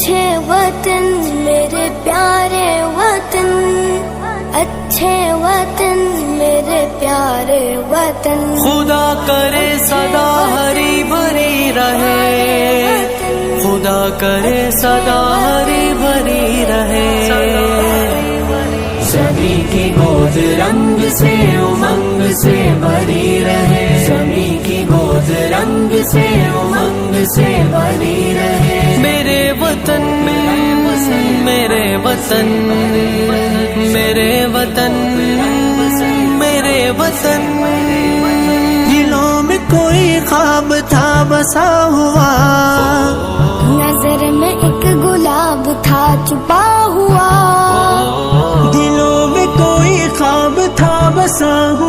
اچھے وطن میرے پیارے وطن، اچھے وطن میرے پیارے وطن، خدا کرے سدا ہری بھری رہے، خدا کرے سدا ہری بھری رہے، سبھی کی گود رنگ سے امنگ سے بھری رہے، سبھی کی گود رنگ سے امنگ سے بھری رہے، میرے وطن میرے وطن میرے وطن میرے وطن، دلوں میں کوئی خواب تھا بسا ہوا، نظر میں ایک گلاب تھا چھپا ہوا، دلوں میں کوئی خواب تھا بسا ہوا۔